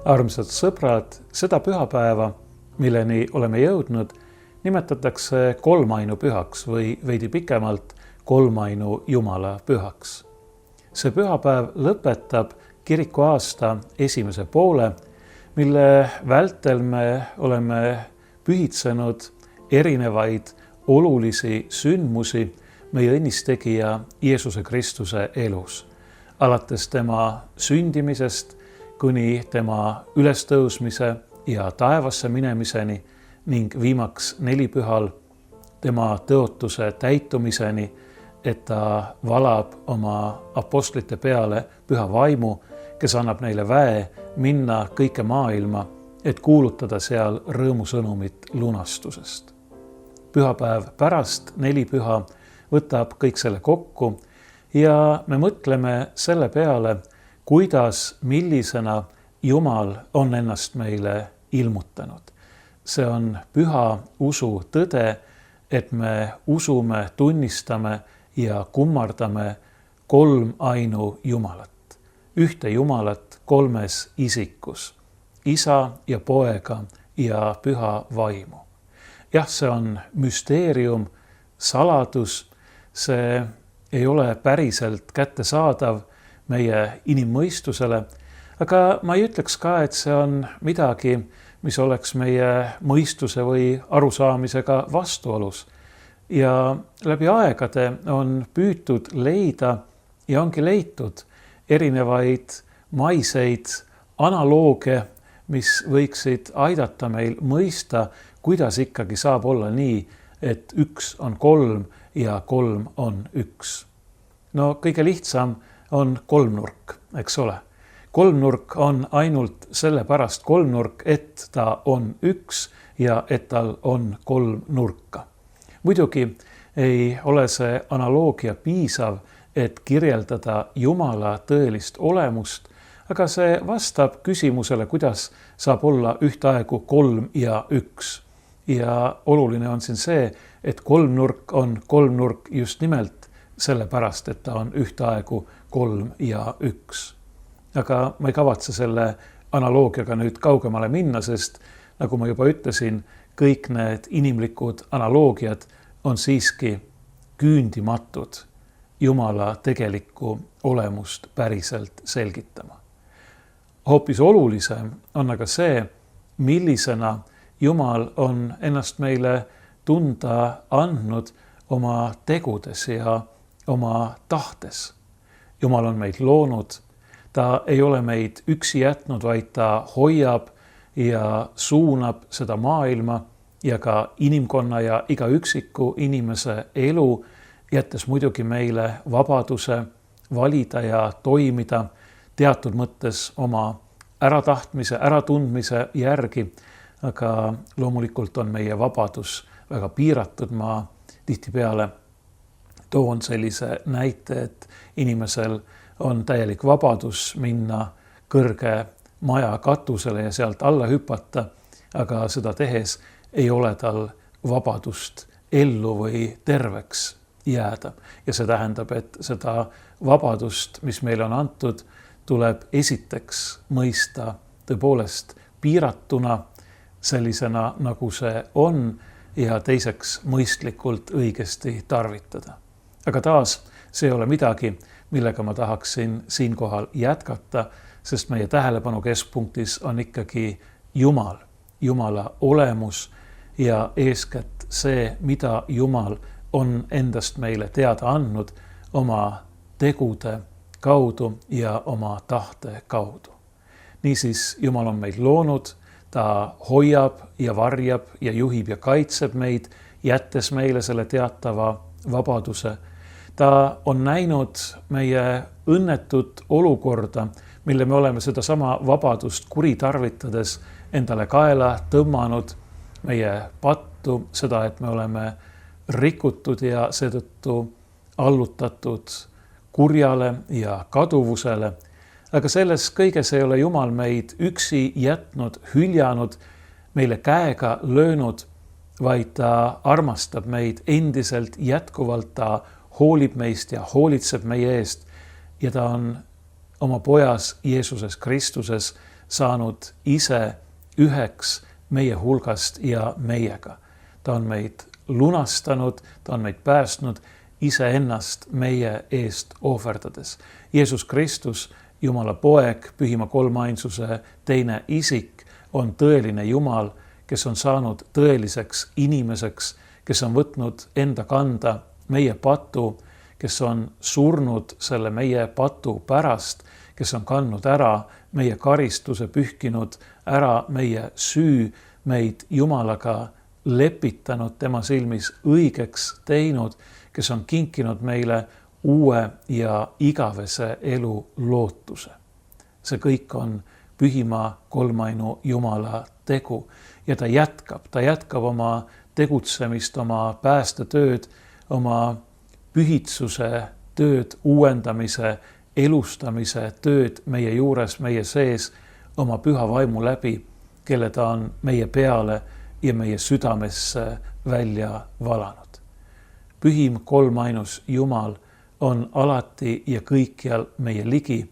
Armsad sõbrad, seda pühapäeva, milleni oleme jõudnud, nimetatakse kolmainu pühaks või veidi pikemalt kolmainu Jumala pühaks. See pühapäev lõpetab kiriku aasta esimese poole, mille vältel me oleme pühitsenud erinevaid olulisi sündmusi meie õnnistegija Jeesuse Kristuse elus. Alates tema sündimisest kuni tema ülestõusmise ja taevasse minemiseni ning viimaks nelipühal tema tõotuse täitumiseni, et ta valab oma apostlite peale püha vaimu, kes annab neile väe minna kõike maailma, et kuulutada seal rõõmusõnumit lunastusest. Pühapäev pärast nelipüha võtab kõik selle kokku ja me mõtleme selle peale, kuidas, millisena Jumal on ennast meile ilmutanud. See on püha usu tõde, et me usume, tunnistame ja kummardame kolmainu Jumalat. Ühte Jumalat kolmes isikus, Isa ja Poega ja püha vaimu. Jah, see on müsteerium, saladus, see ei ole päriselt kättesaadav meie inimmõistusele, aga ma ei ütleks ka, et see on midagi, mis oleks meie mõistuse või arusaamisega vastuolus. Ja läbi aegade on püütud leida ja ongi leitud erinevaid maiseid analooge, mis võiksid aidata meil mõista, kuidas ikkagi saab olla nii, et üks on kolm ja kolm on üks. No kõige lihtsam on kolmnurk, eks ole. Kolmnurk on ainult sellepärast kolmnurk, et ta on üks ja et tal on kolm nurka. Muidugi ei ole see analoogia piisav, et kirjeldada Jumala tõelist olemust, aga see vastab küsimusele, kuidas saab olla ühtaegu kolm ja üks. Ja oluline on siin see, et kolmnurk on kolmnurk just nimelt sellepärast, et ta on ühtaegu kolm ja üks. Aga ma ei kavatse selle analoogiaga nüüd kaugemale minna, sest nagu ma juba ütlesin, kõik need inimlikud analoogiad on siiski küündimatud Jumala tegelikku olemust päriselt selgitama. Hoopis olulisem on aga see, millisena Jumal on ennast meile tunda andnud oma tegudes ja oma tahtes. Jumal on meid loonud, ta ei ole meid üksi jätnud, vaid ta hoiab ja suunab seda maailma ja ka inimkonna ja iga üksiku inimese elu, jättes muidugi meile vabaduse valida ja toimida teatud mõttes oma äratahtmise, äratundmise järgi, aga loomulikult on meie vabadus väga piiratud. Ma tihtipeale toon sellise näite, et inimesel on täielik vabadus minna kõrge maja katusele ja sealt alla hüpata, aga seda tehes ei ole tal vabadust ellu või terveks jääda. Ja see tähendab, et seda vabadust, mis meile on antud, tuleb esiteks mõista tõepoolest piiratuna, sellisena nagu see on, ja teiseks mõistlikult õigesti tarvitada. Aga taas, see ei ole midagi, millega ma tahaksin siinkohal jätkata, sest meie tähelepanu keskpunktis on ikkagi Jumal, Jumala olemus ja eeskätt see, mida Jumal on endast meile teada andnud oma tegude kaudu ja oma tahte kaudu. Niisiis, Jumal on meid loonud, ta hoiab ja varjab ja juhib ja kaitseb meid, jättes meile selle teatava vabaduse. Ta on näinud meie õnnetut olukorda, mille me oleme sedasama vabadust kuritarvitades endale kaela tõmmanud, meie pattu, seda, et me oleme rikutud ja seetõttu allutatud kurjale ja kaduvusele. Aga selles kõiges ei ole Jumal meid üksi jätnud, hüljanud, meile käega löönud, vaid ta armastab meid endiselt jätkuvalt, ta hoolib meist ja hoolitseb meie eest ja ta on oma pojas Jeesuses Kristuses saanud ise üheks meie hulgast ja meiega. Ta on meid lunastanud, ta on meid päästnud iseennast meie eest ohverdades. Jeesus Kristus, Jumala poeg, Pühima kolmainsuse teine isik, on tõeline Jumal, kes on saanud tõeliseks inimeseks, kes on võtnud enda kanda meie patu, kes on surnud selle meie patu pärast, kes on kandnud ära meie karistuse, pühkinud ära meie süü, meid Jumalaga lepitanud, tema silmis õigeks teinud, kes on kinkinud meile uue ja igavese elu lootuse. See kõik on Pühima kolmainu Jumala tegu ja ta jätkab oma tegutsemist, oma päästetööd, oma pühitsuse tööd, uuendamise, elustamise tööd meie juures, meie sees, oma püha vaimu läbi, kelle ta on meie peale ja meie südamesse välja valanud. Pühim kolmainus Jumal on alati ja kõikjal meie ligi.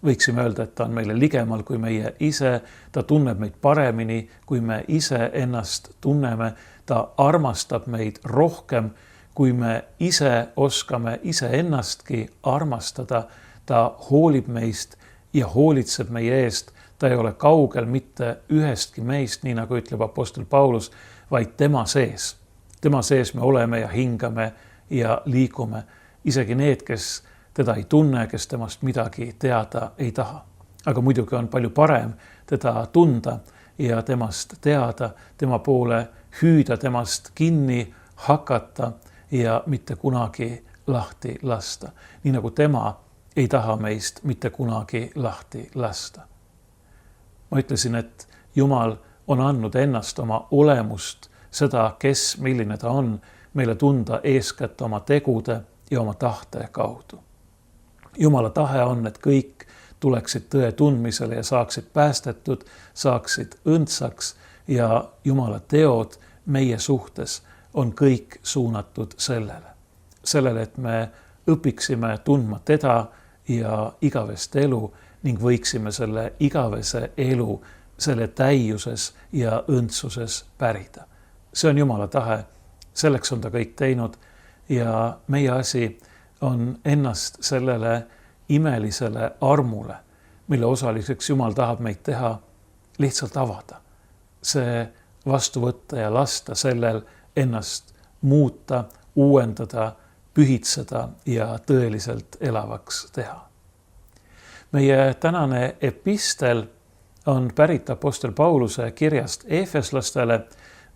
Võiksime öelda, et ta on meile ligemal kui meie ise, ta tunneb meid paremini, kui me ise ennast tunneme, ta armastab meid rohkem, kui me ise oskame iseennastki armastada, ta hoolib meist ja hoolitseb meie eest, ta ei ole kaugel mitte ühestki meist, nii nagu ütleb apostel Paulus, vaid tema sees. Tema sees me oleme ja hingame ja liigume, isegi need, kes teda ei tunne, kes temast midagi teada ei taha. Aga muidugi on palju parem teda tunda ja temast teada, tema poole hüüda, temast kinni hakata ja mitte kunagi lahti lasta. Nii nagu tema ei taha meist mitte kunagi lahti lasta. Ma ütlesin, et Jumal on andnud ennast, oma olemust, seda, kes, milline ta on, meile tunda eeskätt oma tegude ja oma tahte kaudu. Jumala tahe on, et kõik tuleksid tõe tundmisele ja saaksid päästetud, saaksid õndsaks ja Jumala teod meie suhtes on kõik suunatud sellele. Sellele, et me õpiksime tundma teda ja igavest elu ning võiksime selle igavese elu selle täiuses ja õndsuses pärida. See on Jumala tahe, selleks on ta kõik teinud ja meie asi on ennast sellele imelisele armule, mille osaliseks Jumal tahab meid teha, lihtsalt avada. See vastu võtta ja lasta sellel ennast muuta, uuendada, pühitseda ja tõeliselt elavaks teha. Meie tänane epistel on pärit apostel Pauluse kirjast Efeslastele,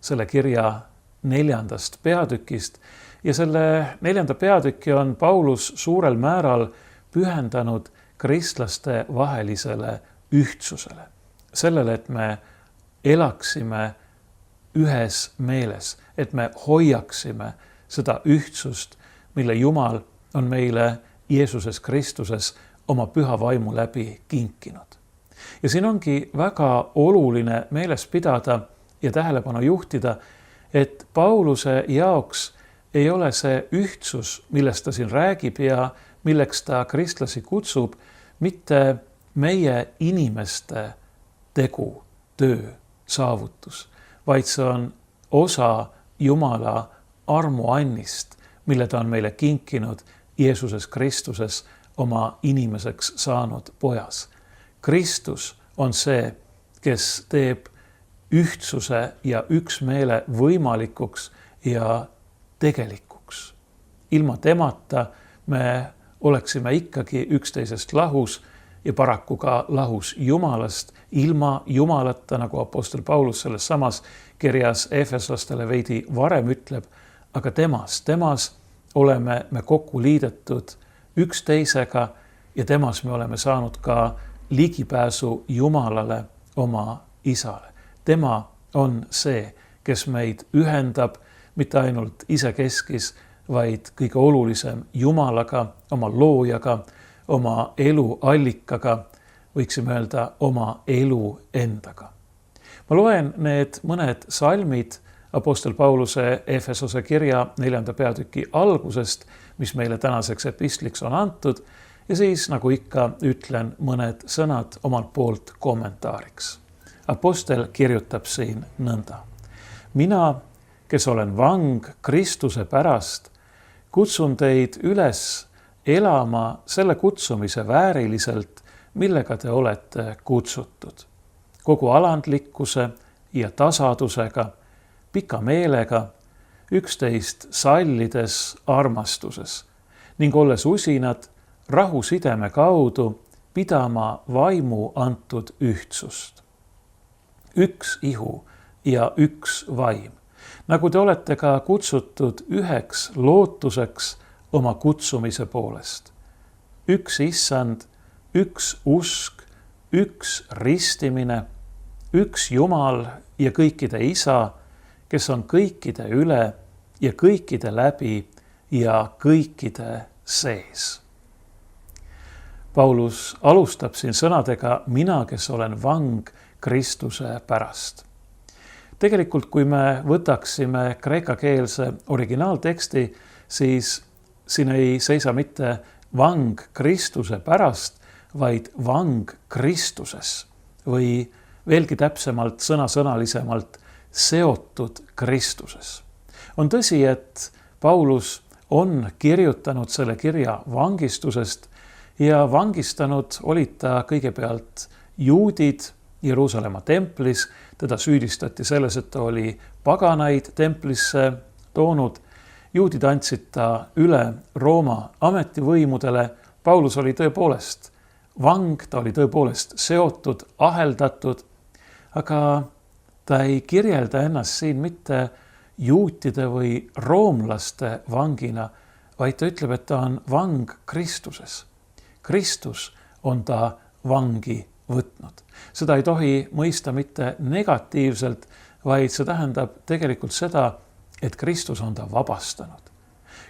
selle kirja 4. peatükist ja selle 4. peatüki on Paulus suurel määral pühendanud kristlaste vahelisele ühtsusele. Sellele, et me elaksime ühes meeles, et me hoiaksime seda ühtsust, mille Jumal on meile Jeesuses Kristuses oma püha vaimu läbi kinkinud. Ja siin ongi väga oluline meeles pidada ja tähelepanu juhtida, et Pauluse jaoks ei ole see ühtsus, millest ta siin räägib ja milleks ta kristlasi kutsub, mitte meie inimeste tegu, töö, saavutus, vaid see on osa Jumala armuannist, mille ta on meile kinkinud Jeesuses Kristuses oma inimeseks saanud pojas. Kristus on see, kes teeb ühtsuse ja üksmeele võimalikuks ja tegelikuks. Ilma temata me oleksime ikkagi üksteisest lahus ja paraku ka lahus Jumalast, ilma Jumalata, nagu apostel Paulus selles samas kirjas Efeslastele veidi varem ütleb, aga temas oleme me kokku liidetud üksteisega ja temas me oleme saanud ka ligipääsu Jumalale, oma Isale. Tema on see, kes meid ühendab mitte ainult isekeskis, vaid kõige olulisem Jumalaga, oma loojaga, oma elu allikaga, võiksime öelda oma elu endaga. Ma loen need mõned salmid apostel Pauluse Efesose kirja 4. peatüki algusest, mis meile tänaseks epistliks on antud ja siis, nagu ikka, ütlen mõned sõnad omalt poolt kommentaariks. Apostel kirjutab siin nõnda. Mina, kes olen vang Kristuse pärast, kutsun teid üles elama selle kutsumise vääriliselt, millega te olete kutsutud. Kogu alandlikkuse ja tasadusega, pika meelega, üksteist sallides armastuses ning olles usinad rahusideme kaudu pidama vaimu antud ühtsust. Üks ihu ja üks vaim, nagu te olete ka kutsutud üheks lootuseks oma kutsumise poolest. Üks issand, üks usk, üks ristimine, üks Jumal ja kõikide isa, kes on kõikide üle ja kõikide läbi ja kõikide sees. Paulus alustab siin sõnadega mina, kes olen vang Kristuse pärast. Tegelikult, kui me võtaksime kreekakeelse originaalteksti, siis siin ei seisa mitte vang Kristuse pärast, vaid vang Kristuses või veelgi täpsemalt, sõnasõnalisemalt seotud Kristuses. On tõsi, et Paulus on kirjutanud selle kirja vangistusest ja vangistanud olid ta kõigepealt juudid Jeruusalemma templis. Teda süüdistati selles, et ta oli paganaid templisse toonud. Juudid andsid ta üle Rooma ametivõimudele. Paulus oli tõepoolest vang, ta oli tõepoolest seotud, aheldatud, aga ta ei kirjelda ennast siin mitte juutide või roomlaste vangina, vaid ta ütleb, et ta on vang Kristuses. Kristus on ta vangi võtnud. Seda ei tohi mõista mitte negatiivselt, vaid see tähendab tegelikult seda, et Kristus on ta vabastanud.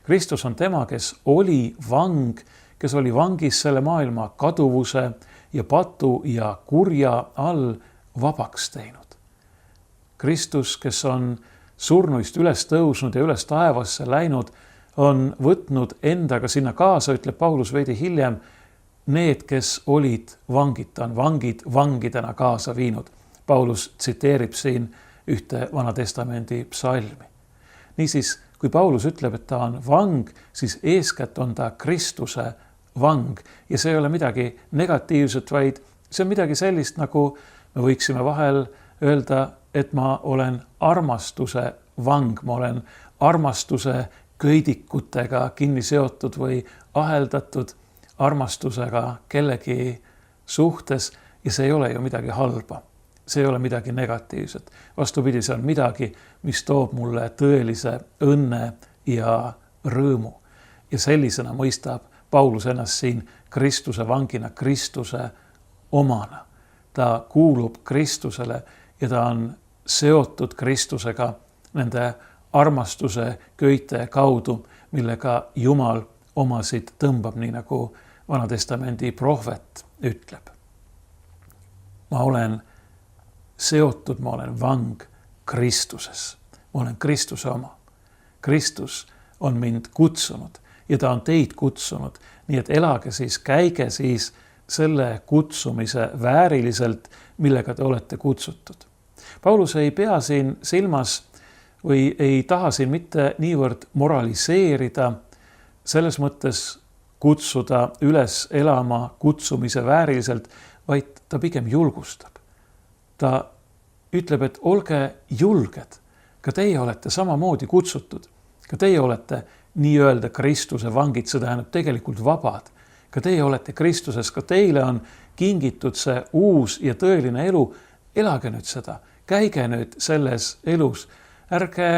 Kristus on tema, kes oli vang, kes oli vangis selle maailma kaduvuse ja patu ja kurja all vabaks teinud. Kristus, kes on surnuist üles tõusnud ja üles taevasse läinud, on võtnud endaga sinna kaasa, ütleb Paulus veidi hiljem, need, kes olid vangid, ta on vangid vangidena kaasa viinud. Paulus tsiteerib siin ühte Vana Testamendi psalmi. Niisiis, kui Paulus ütleb, et ta on vang, siis eeskätt on ta Kristuse vang ja see ei ole midagi negatiivset, vaid see on midagi sellist, nagu me võiksime vahel öelda, et ma olen armastuse vang, ma olen armastuse köidikutega kinni seotud või aheldatud armastusega kellegi suhtes ja see ei ole ju midagi halba. See ei ole midagi negatiivset. Vastupidi, see on midagi, mis toob mulle tõelise õnne ja rõõmu. Ja sellisena mõistab Paulus ennast siin Kristuse vangina, Kristuse omana. Ta kuulub Kristusele ja ta on seotud Kristusega nende armastuse köite kaudu, millega Jumal omasid tõmbab, nii nagu Vana Testamendi prohvet ütleb. Ma olen seotud, ma olen vang Kristuses. Ma olen Kristuse oma. Kristus on mind kutsunud ja ta on teid kutsunud. Nii et elage siis, käige siis selle kutsumise vääriliselt, millega te olete kutsutud. Paulus ei pea siin silmas või ei taha siin mitte niivõrd moraliseerida, selles mõttes kutsuda üles elama kutsumise vääriliselt, vaid ta pigem julgustab. Ta ütleb, et olge julged, ka teie olete samamoodi kutsutud, ka teie olete nii-öelda Kristuse vangid, see tähendab tegelikult vabad. Ka teie olete Kristuses, ka teile on kingitud see uus ja tõeline elu. Elage nüüd seda, käige nüüd selles elus. Ärge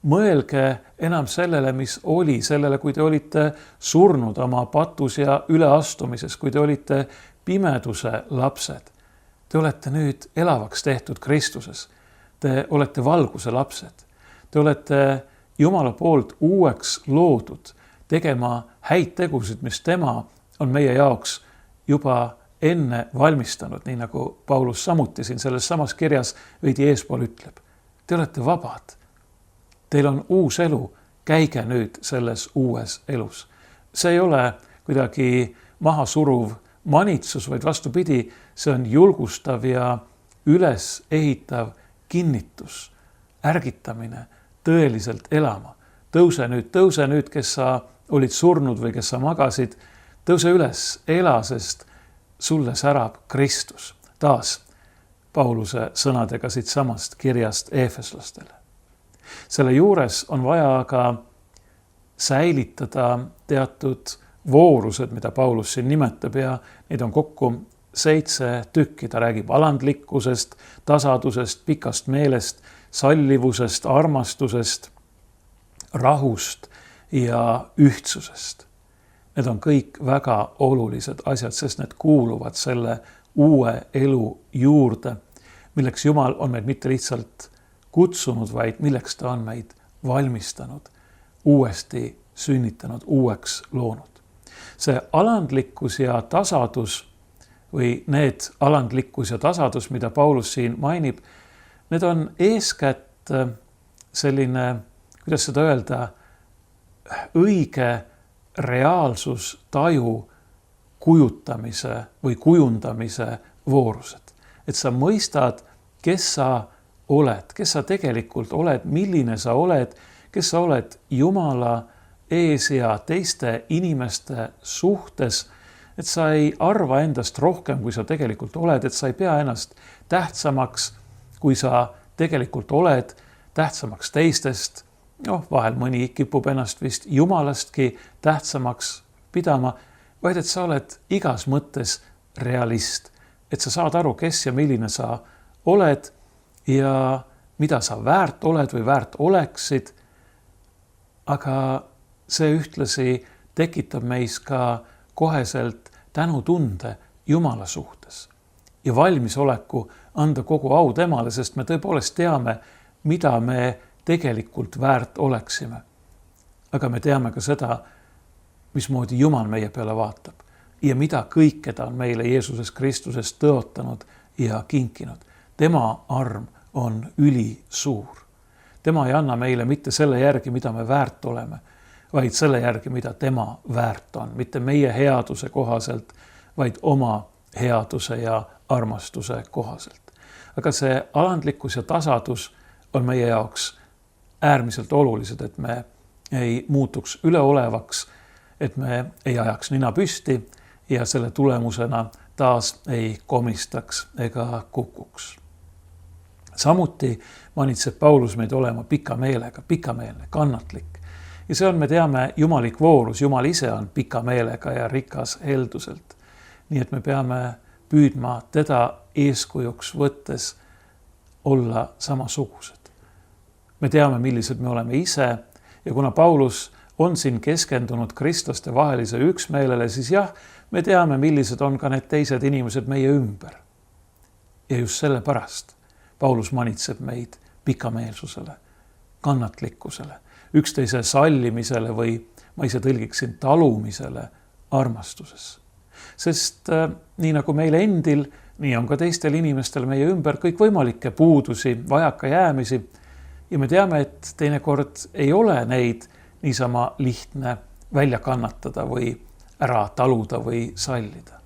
mõelge enam sellele, mis oli, sellele, kui te olite surnud oma patus ja üleastumises, kui te olite pimeduse lapsed. Te olete nüüd elavaks tehtud Kristuses. Te olete valguse lapsed. Te olete Jumala poolt uueks loodud, tegema häid tegusid, mis tema on meie jaoks juba enne valmistanud, nii nagu Paulus samuti siin selles samas kirjas veidi eespool ütleb. Te olete vabad. Teil on uus elu, käige nüüd selles uues elus. See ei ole kuidagi maha suruv manitsus, vaid vastupidi, see on julgustav ja üles ehitav kinnitus, ärgitamine tõeliselt elama. Tõuse nüüd, kes sa olid surnud või kes sa magasid, tõuse üles, ela, sest sulle särab Kristus. Taas Pauluse sõnadega siit samast kirjast Eefeslastele. Selle juures on vaja aga säilitada teatud voorused, mida Paulus siin nimetab ja neid on kokku 7 tükki. Ta räägib alandlikkusest, tasadusest, pikast meelest, sallivusest, armastusest, rahust ja ühtsusest. Need on kõik väga olulised asjad, sest need kuuluvad selle uue elu juurde, milleks Jumal on meid mitte lihtsalt kutsunud, vaid milleks ta on meid valmistanud, uuesti sünnitanud, uueks loonud. See alandlikkus ja tasadus või need alandlikkus ja tasadus, mida Paulus siin mainib, need on eeskätt selline, kuidas seda öelda, õige reaalsustaju kujutamise või kujundamise voorused. Et sa mõistad, kes sa oled, kes sa tegelikult oled, milline sa oled, kes sa oled Jumala ees ja teiste inimeste suhtes, et sa ei arva endast rohkem, kui sa tegelikult oled, et sa ei pea ennast tähtsamaks, kui sa tegelikult oled, tähtsamaks teistest. Vahel mõni kipub ennast vist Jumalastki tähtsamaks pidama, vaid et sa oled igas mõttes realist. Et sa saad aru, kes ja milline sa oled ja mida sa väärt oled või väärt oleksid. Aga see ühtlasi tekitab meis ka koheselt tänutunde Jumala suhtes ja valmisoleku anda kogu au temale, sest me tõepoolest teame, mida me tegelikult väärt oleksime. Aga me teame ka seda, mismoodi Jumal meie peale vaatab ja mida kõike ta on meile Jeesuses Kristuses tõotanud ja kinkinud. Tema arm on ülisuur. Tema ei anna meile mitte selle järgi, mida me väärt oleme, vaid selle järgi, mida tema väärt on. Mitte meie headuse kohaselt, vaid oma headuse ja armastuse kohaselt. Aga see alandlikkus ja tasadus on meie jaoks äärmiselt olulised, et me ei muutuks üleolevaks, et me ei ajaks nina püsti ja selle tulemusena taas ei komistaks ega kukuks. Samuti manitseb Paulus meid olema pikameelne, kannatlik. Ja see on, me teame, jumalik voorus. Jumal ise on pikameelega ja rikas helduselt. Nii et me peame püüdma teda eeskujuks võttes olla samasugused. Me teame, millised me oleme ise ja kuna Paulus on siin keskendunud kristlaste vahelisele üksmeelele, siis jah, me teame, millised on ka need teised inimesed meie ümber. Ja just selle pärast Paulus manitseb meid pikameelsusele, kannatlikkusele, üksteise sallimisele või ma ise tõlgiksin talumisele armastuses. Sest nii nagu meile endil, nii on ka teistel inimestel meie ümber kõikvõimalikke puudusi, vajakajäämisi ja me teame, et teinekord ei ole neid niisama lihtne välja kannatada või ära taluda või sallida.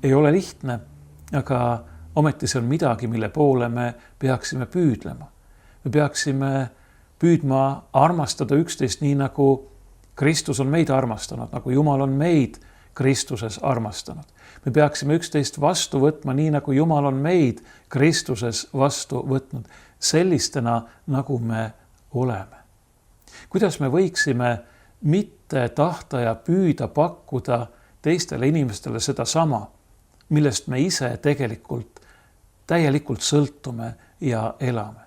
Ei ole lihtne, aga ometi see on midagi, mille poole me peaksime püüdlema. Me peaksime püüdma armastada üksteist nii, nagu Kristus on meid armastanud, nagu Jumal on meid Kristuses armastanud. Me peaksime üksteist vastu võtma nii, nagu Jumal on meid Kristuses vastu võtnud, sellistena, nagu me oleme. Kuidas me võiksime mitte tahta ja püüda pakkuda teistele inimestele seda sama, millest me ise tegelikult täielikult sõltume ja elame.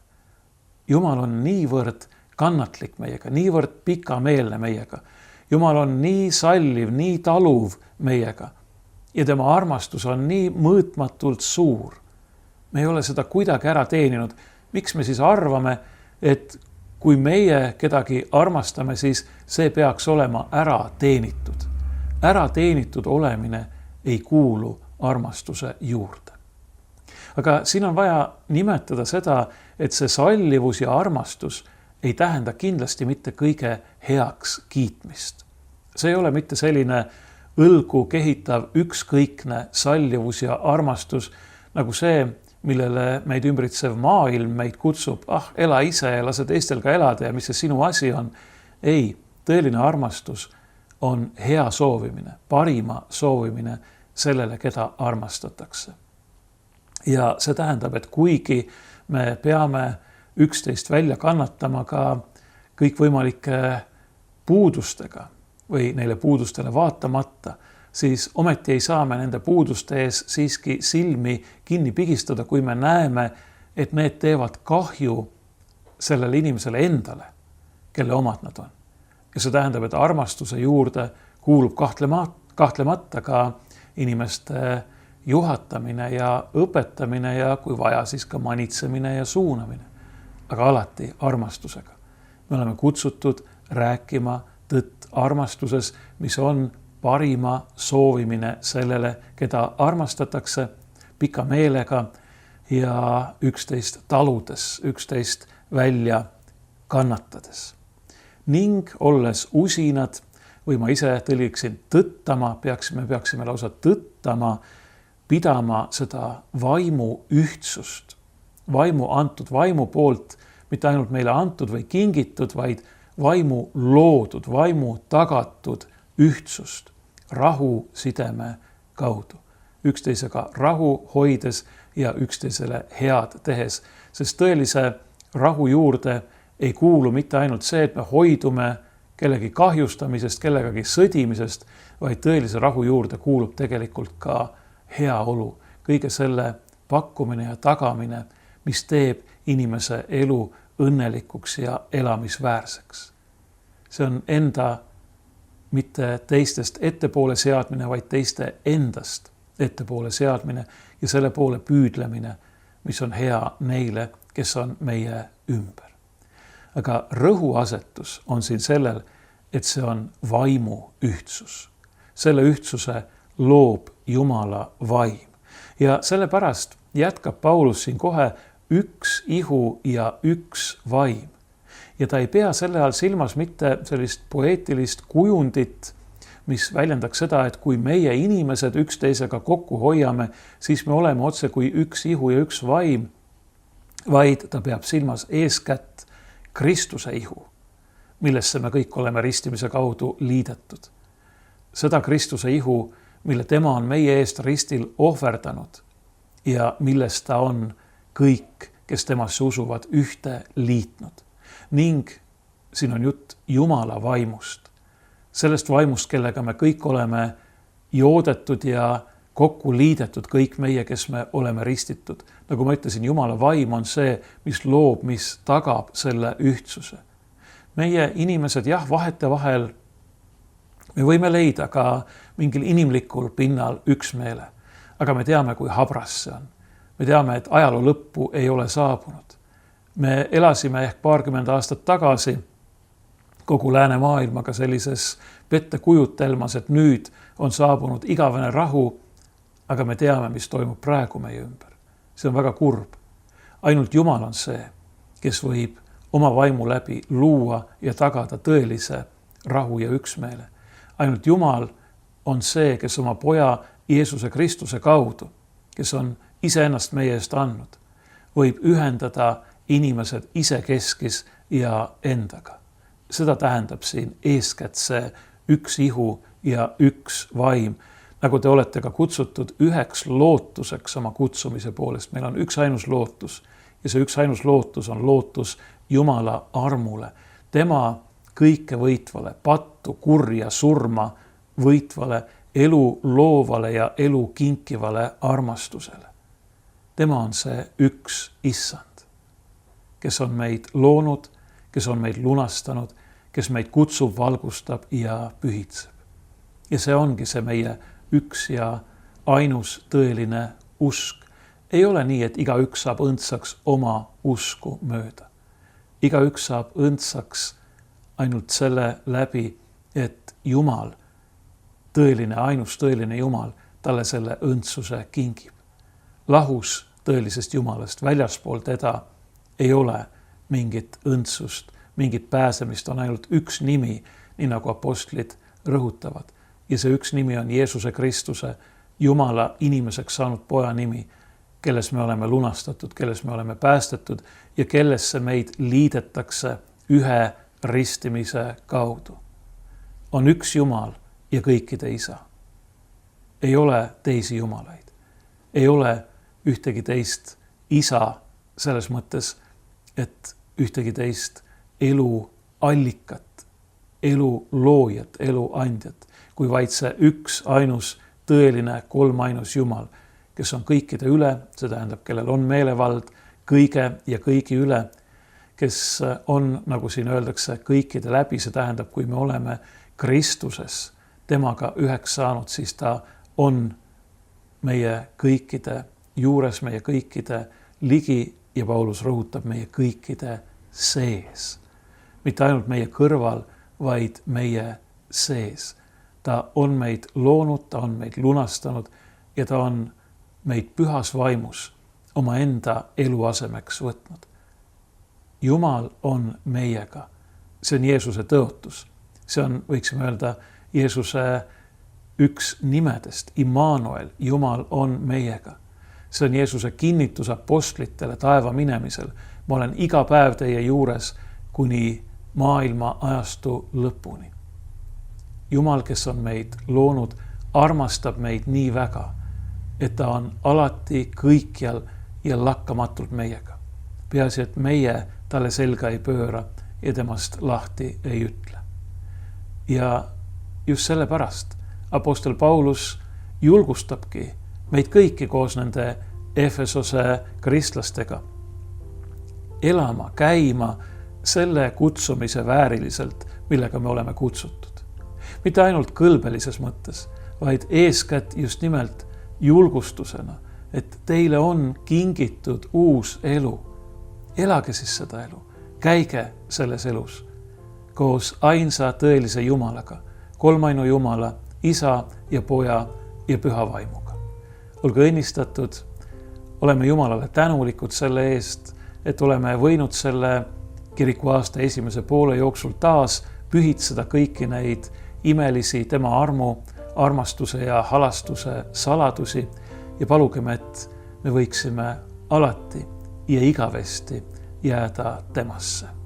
Jumal on niivõrd kannatlik meiega, niivõrd pikameelne meiega. Jumal on nii salliv, nii taluv meiega ja tema armastus on nii mõõtmatult suur. Me ei ole seda kuidagi ära teeninud. Miks me siis arvame, et kui meie kedagi armastame, siis see peaks olema ära teenitud. Ära teenitud olemine ei kuulu armastuse juurde. Aga siin on vaja nimetada seda, et see sallivus ja armastus ei tähenda kindlasti mitte kõige heaks kiitmist. See ei ole mitte selline õlgu kehitav ükskõikne sallivus ja armastus, nagu see, millele meid ümbritsev maailm meid kutsub, ela ise ja lase teistel ka elada ja mis see sinu asi on. Ei, tõeline armastus on hea soovimine, parima soovimine sellele, keda armastatakse. Ja see tähendab, et kuigi me peame üksteist välja kannatama ka kõikvõimalike puudustega või neile puudustele vaatamata, siis ometi ei saa me nende puuduste ees siiski silmi kinni pigistada, kui me näeme, et need teevad kahju sellele inimesele endale, kelle omad nad on. Ja see tähendab, et armastuse juurde kuulub kahtlemata ka inimeste juhatamine ja õpetamine ja kui vaja, siis ka manitsemine ja suunamine. Aga alati armastusega. Me oleme kutsutud rääkima tõtt armastuses, mis on parima soovimine sellele, keda armastatakse pika meelega ja üksteist taludes, üksteist välja kannatades. Ning olles usinad, või ma ise tõlgiksin tõttama, me peaksime lausa tõttama, pidama seda vaimu ühtsust, vaimu poolt, mitte ainult meile antud või kingitud, vaid vaimu loodud, vaimu tagatud ühtsust rahu sideme kaudu. Üksteisega rahu hoides ja üksteisele head tehes, sest tõelise rahu juurde ei kuulu mitte ainult see, et me hoidume kellegi kahjustamisest, kellegagi sõdimisest, vaid tõelise rahu juurde kuulub tegelikult ka heaolu, kõige selle pakkumine ja tagamine, mis teeb inimese elu õnnelikuks ja elamisväärseks. See on enda mitte teistest ettepoole seadmine, vaid teiste endast ettepoole seadmine ja selle poole püüdlemine, mis on hea neile, kes on meie ümber. Aga rõhuasetus on siin sellel, et see on vaimu ühtsus. Selle ühtsuse loob Jumala vaim. Ja sellepärast jätkab Paulus siin kohe üks ihu ja üks vaim. Ja ta ei pea selle all silmas mitte sellist poeetilist kujundit, mis väljendaks seda, et kui meie inimesed üksteisega kokku hoiame, siis me oleme otse kui üks ihu ja üks vaim, vaid ta peab silmas eeskätt Kristuse ihu, millesse me kõik oleme ristimise kaudu liidetud. Seda Kristuse ihu, mille tema on meie eest ristil ohverdanud ja millest ta on kõik, kes temasse usuvad, ühte liitnud. Ning siin on jutt Jumala vaimust. Sellest vaimust, kellega me kõik oleme joodetud ja kokku liidetud, kõik meie, kes me oleme ristitud. Nagu ma ütlesin, Jumala vaim on see, mis loob, mis tagab selle ühtsuse. Meie inimesed, vahetevahel me võime leida ka mingil inimlikul pinnal üksmeele, aga me teame, kui habras see on. Me teame, et ajaloo lõppu ei ole saabunud. Me elasime ehk 20 aastat tagasi kogu läänemaailmaga sellises pettekujutelmas, et nüüd on saabunud igavene rahu, aga me teame, mis toimub praegu meie ümber. See on väga kurb. Ainult Jumal on see, kes võib oma vaimu läbi luua ja tagada tõelise rahu ja üksmeele. Ainult Jumal on see, kes oma poja Jeesuse Kristuse kaudu, kes on iseennast meie eest andnud, võib ühendada inimesed isekeskis ja endaga. Seda tähendab siin eeskätt see üks ihu ja üks vaim, nagu te olete ka kutsutud üheks lootuseks oma kutsumise poolest. Meil on üks ainus lootus ja see üks ainus lootus on lootus Jumala armule, tema kõike võitvale, pattu, kurja, surma võitvale, elu loovale ja elu kinkivale armastusele. Tema on see üks issand, kes on meid loonud, kes on meid lunastanud, kes meid kutsub, valgustab ja pühitseb. Ja see ongi see meie üks ja ainus tõeline usk. Ei ole nii, et igaüks saab õndsaks oma usku mööda. Igaüks saab õndsaks ainult selle läbi, et Jumal, tõeline, ainus tõeline Jumal, talle selle õndsuse kingib. Lahus tõelisest Jumalast, väljaspool teda ei ole mingit õndsust, mingit pääsemist, on ainult üks nimi, nii nagu apostlid rõhutavad. ja see üks nimi on Jeesuse Kristuse, Jumala inimeseks saanud poja nimi, kelles me oleme lunastatud, kelles me oleme päästetud ja kellesse meid liidetakse ühe ristimise kaudu. On üks Jumal ja kõikide isa. Ei ole teisi jumalaid. Ei ole ühtegi teist isa selles mõttes, et ühtegi teist elu allikat, elu loojat, elu andjat, kui vaid see üks ainus tõeline kolmainus Jumal, kes on kõikide üle, see tähendab, kellel on meelevald kõige ja kõigi üle, kes on, nagu siin öeldakse, kõikide läbi, see tähendab, kui me oleme Kristuses temaga üheks saanud, siis ta on meie kõikide juures, meie kõikide ligi ja Paulus rõhutab meie kõikide sees. Mitte ainult meie kõrval, vaid meie sees. Ta on meid loonud, ta on meid lunastanud ja ta on meid pühas vaimus oma enda eluasemeks võtnud. Jumal on meiega. See on Jeesuse tõotus. See on, võiksime öelda, Jeesuse üks nimedest, Immanuel, Jumal on meiega. See on Jeesuse kinnitus apostlitele taeva minemisel. Ma olen iga päev teie juures kuni maailma ajastu lõpuni. Jumal, kes on meid loonud, armastab meid nii väga, et ta on alati kõikjal ja lakkamatult meiega. Peaasi, et meie talle selga ei pööra ja temast lahti ei ütle. Ja just sellepärast apostel Paulus julgustabki meid kõiki koos nende Efesose kristlastega elama, käima selle kutsumise vääriliselt, millega me oleme kutsutud. Mitte ainult kõlbelises mõttes, vaid eeskätt just nimelt julgustusena, et teile on kingitud uus elu. Elage siis seda elu, käige selles elus koos ainsa tõelise Jumalaga, kolmainu Jumala, isa ja poja ja püha vaimuga. Olge õnnistatud, oleme Jumalale tänulikud selle eest, et oleme võinud selle kirikuaasta esimese poole jooksul taas pühitseda kõiki neid imelisi tema armu, armastuse ja halastuse saladusi ja palugeme, et me võiksime alati ja igavesti jääda temasse.